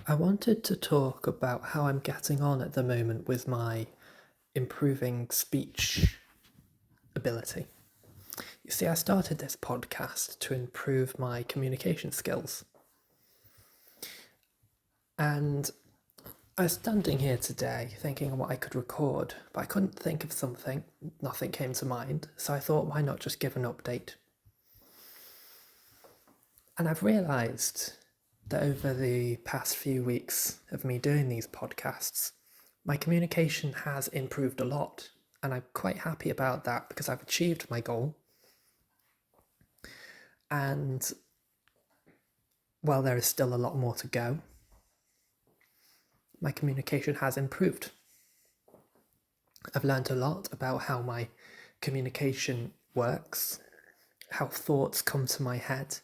I wanted to talk about how I'm getting on at the moment with my improving speech ability. You see, I started this podcast to improve my communication skills. And I was standing here today thinking what I could record, but I couldn't think of something. Nothing came to mind, so I thought, why not just give an update? And I've realised that over the past few weeks of me doing these podcasts, my communication has improved a lot, and I'm quite happy about that because I've achieved my goal. And while there is still a lot more to go, my communication has improved. I've learned a lot about how my communication works, how thoughts come to my head,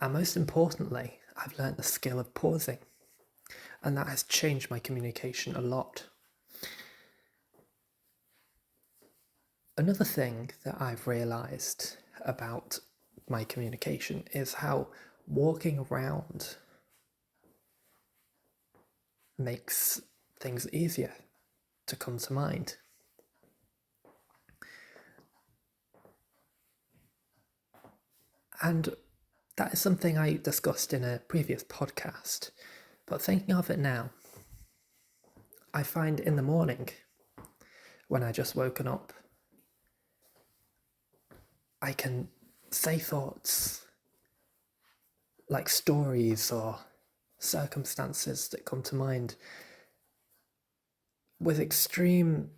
and most importantly, I've learned the skill of pausing, and that has changed my communication a lot. Another thing that I've realised about my communication is how walking around makes things easier to come to mind. And that is something I discussed in a previous podcast, but thinking of it now, I find in the morning, when I just woken up, I can say thoughts like stories or circumstances that come to mind with extreme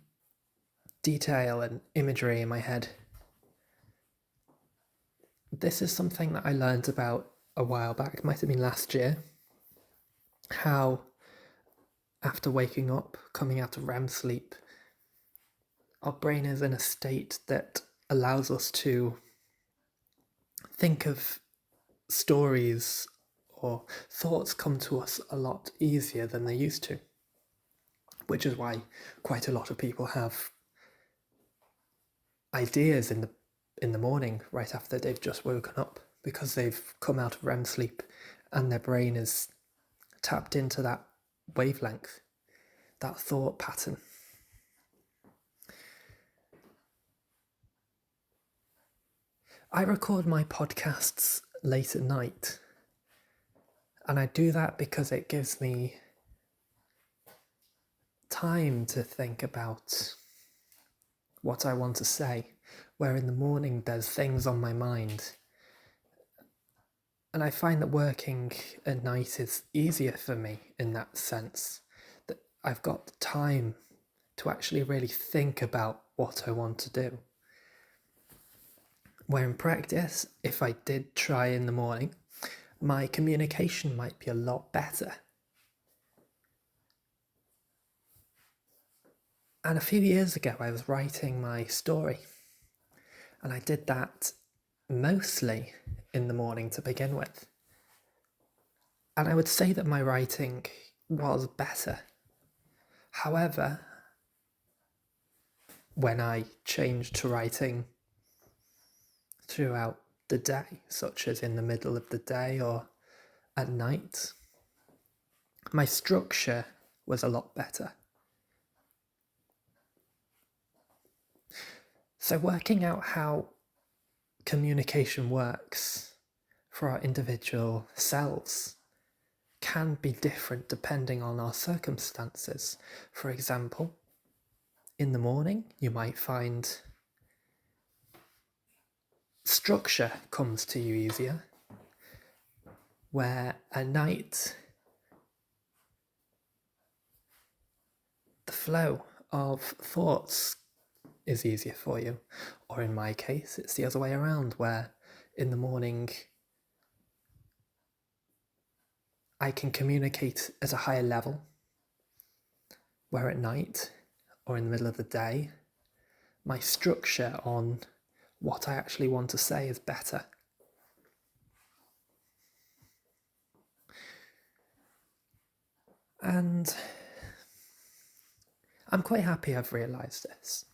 detail and imagery in my head. This is something that I learned about a while back, it might have been last year, how after waking up, coming out of REM sleep, our brain is in a state that allows us to think of stories or thoughts come to us a lot easier than they used to, which is why quite a lot of people have ideas in the morning right after they've just woken up, because they've come out of REM sleep and their brain is tapped into that wavelength, that thought pattern. I record my podcasts late at night, and I do that because it gives me time to think about what I want to say, where in the morning there's things on my mind. And I find that working at night is easier for me in that sense, that I've got the time to actually really think about what I want to do. Where in practice, if I did try in the morning, my communication might be a lot better. And a few years ago, I was writing my story, and I did that mostly in the morning to begin with. And I would say that my writing was better. However, when I changed to writing throughout the day, such as in the middle of the day or at night, my structure was a lot better. So working out how communication works for our individual selves can be different depending on our circumstances. For example, in the morning, you might find structure comes to you easier, where at night, the flow of thoughts is easier for you. Or in my case, it's the other way around, where in the morning, I can communicate at a higher level, where at night, or in the middle of the day, my structure on what I actually want to say is better. And I'm quite happy I've realised this.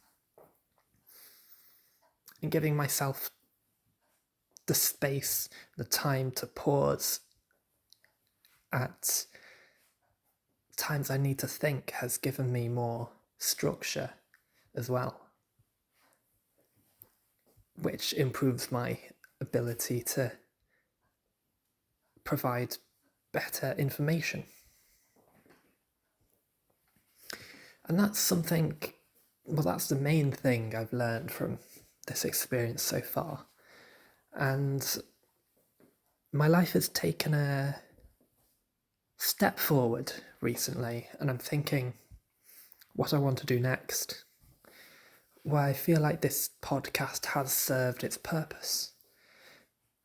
And giving myself the space, the time to pause at times I need to think has given me more structure as well, which improves my ability to provide better information. And that's something, well, that's the main thing I've learned from this experience so far. And my life has taken a step forward recently, and I'm thinking what I want to do next. Well, I feel like this podcast has served its purpose.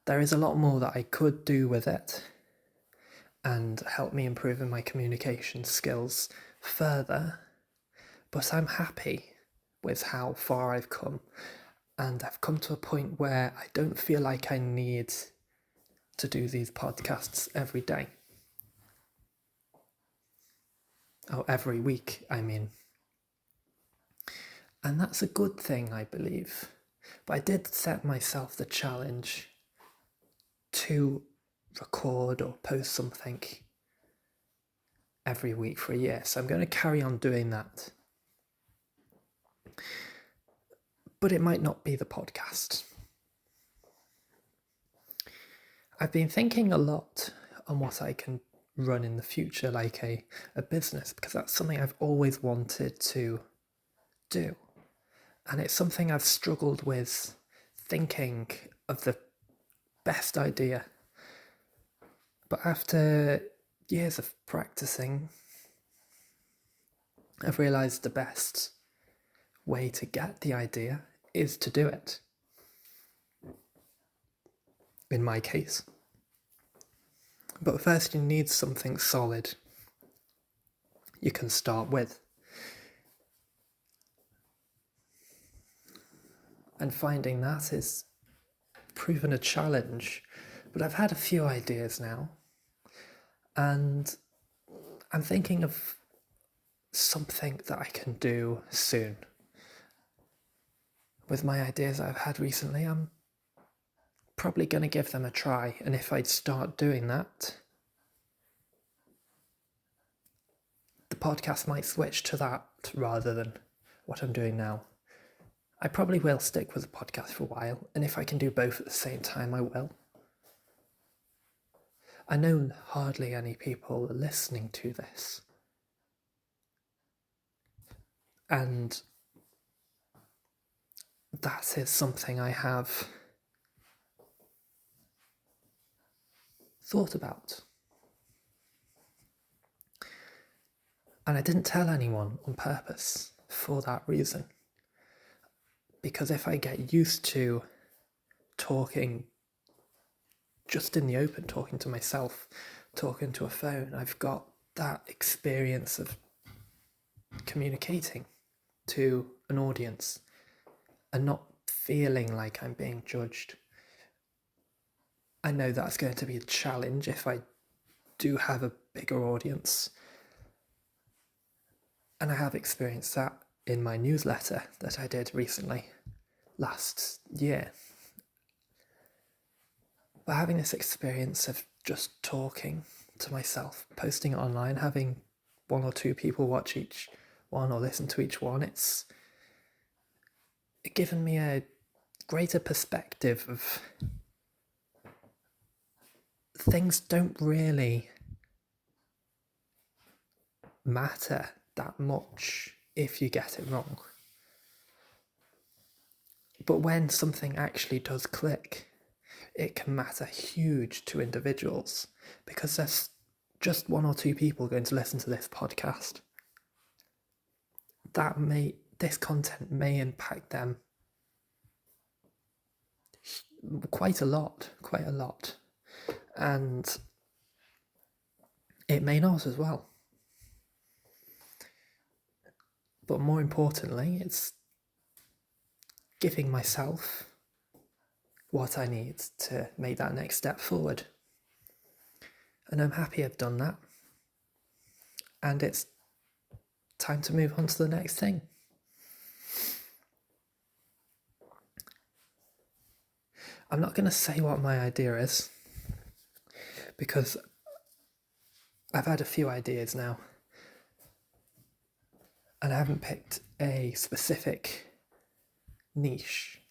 There is a lot more that I could do with it and help me improve in my communication skills further, but I'm happy with how far I've come, and I've come to a point where I don't feel like I need to do these podcasts every day. Oh, every week, I mean. And that's a good thing, I believe. But I did set myself the challenge to record or post something every week for a year. So I'm going to carry on doing that. But it might not be the podcast. I've been thinking a lot on what I can run in the future, like a business, because that's something I've always wanted to do. And it's something I've struggled with thinking of the best idea. But after years of practicing, I've realised the best way to get the idea is to do it. In my case. But first you need something solid you can start with. And finding that is proven a challenge. But I've had a few ideas now. And I'm thinking of something that I can do soon. With my ideas I've had recently, I'm probably going to give them a try. And if I start doing that, the podcast might switch to that rather than what I'm doing now. I probably will stick with the podcast for a while, and if I can do both at the same time, I will. I know hardly any people are listening to this. And that is something I have thought about. And I didn't tell anyone on purpose for that reason. Because if I get used to talking just in the open, talking to myself, talking to a phone, I've got that experience of communicating to an audience and not feeling like I'm being judged. I know that's going to be a challenge if I do have a bigger audience. And I have experienced that in my newsletter that I did recently, last year. But having this experience of just talking to myself, posting it online, having one or two people watch each one or listen to each one, it's given me a greater perspective of things don't really matter that much if you get it wrong. But when something actually does click, it can matter huge to individuals because there's just one or two people going to listen to this podcast. This content may impact them quite a lot. And it may not as well. But more importantly, it's giving myself what I need to make that next step forward. And I'm happy I've done that. And it's time to move on to the next thing. I'm not going to say what my idea is, because I've had a few ideas now, And I haven't picked a specific niche.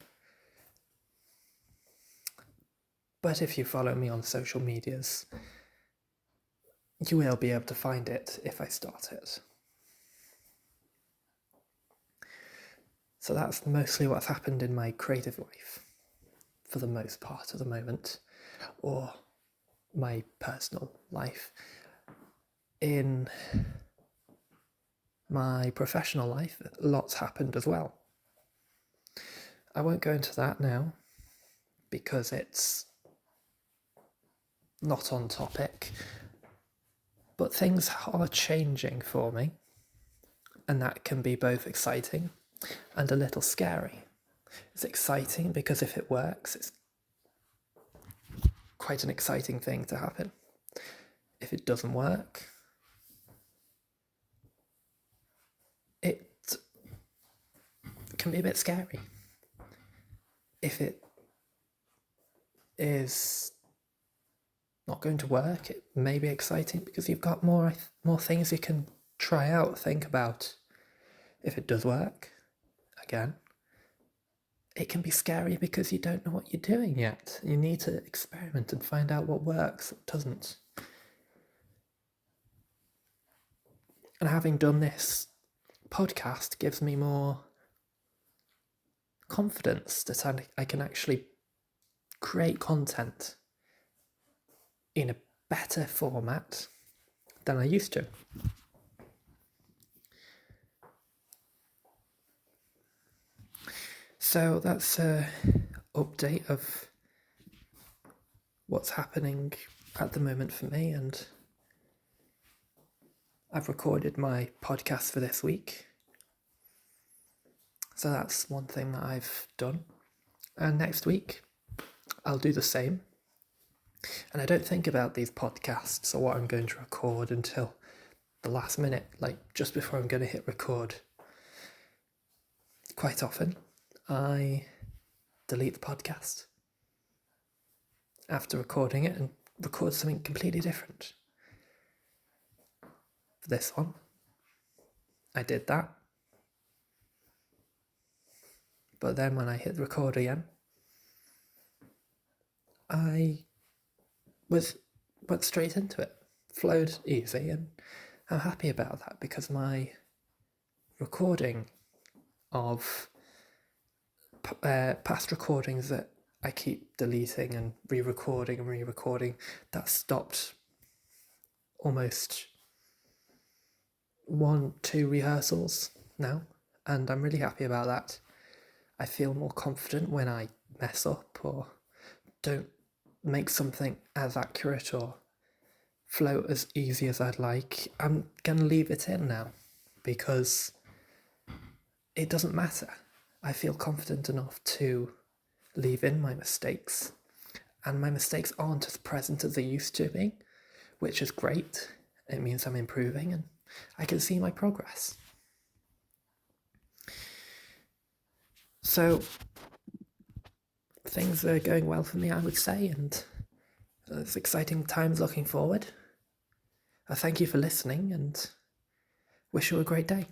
But if you follow me on social medias, you will be able to find it if I start it. So that's mostly what's happened in my creative life, for the most part at the moment, or my personal life. In my professional life, lots happened as well. I won't go into that now because it's not on topic, but things are changing for me, and that can be both exciting and a little scary. It's exciting because if it works, it's quite an exciting thing to happen. If it doesn't work, it can be a bit scary. If it is not going to work, it may be exciting because you've got more things you can try out, think about. If it does work, again, it can be scary because you don't know what you're doing yet. You need to experiment and find out what works, what doesn't. And having done this podcast gives me more confidence that I can actually create content in a better format than I used to. So that's an update of what's happening at the moment for me, and I've recorded my podcast for this week. So that's one thing that I've done. And next week, I'll do the same. And I don't think about these podcasts or what I'm going to record until the last minute, like just before I'm going to hit record. Quite often, I delete the podcast after recording it and record something completely different. For this one, I did that. But then when I hit record again, I went straight into it, flowed easy, and I'm happy about that because my recording of past recordings that I keep deleting and re-recording, that stopped almost 1-2 rehearsals now, and I'm really happy about that. I feel more confident when I mess up or don't make something as accurate or flow as easy as I'd like. I'm going to leave it in now because it doesn't matter. I feel confident enough to leave in my mistakes, and my mistakes aren't as present as they used to be, which is great. It means I'm improving and I can see my progress. So things are going well for me, I would say, and it's exciting times looking forward. I thank you for listening and wish you a great day.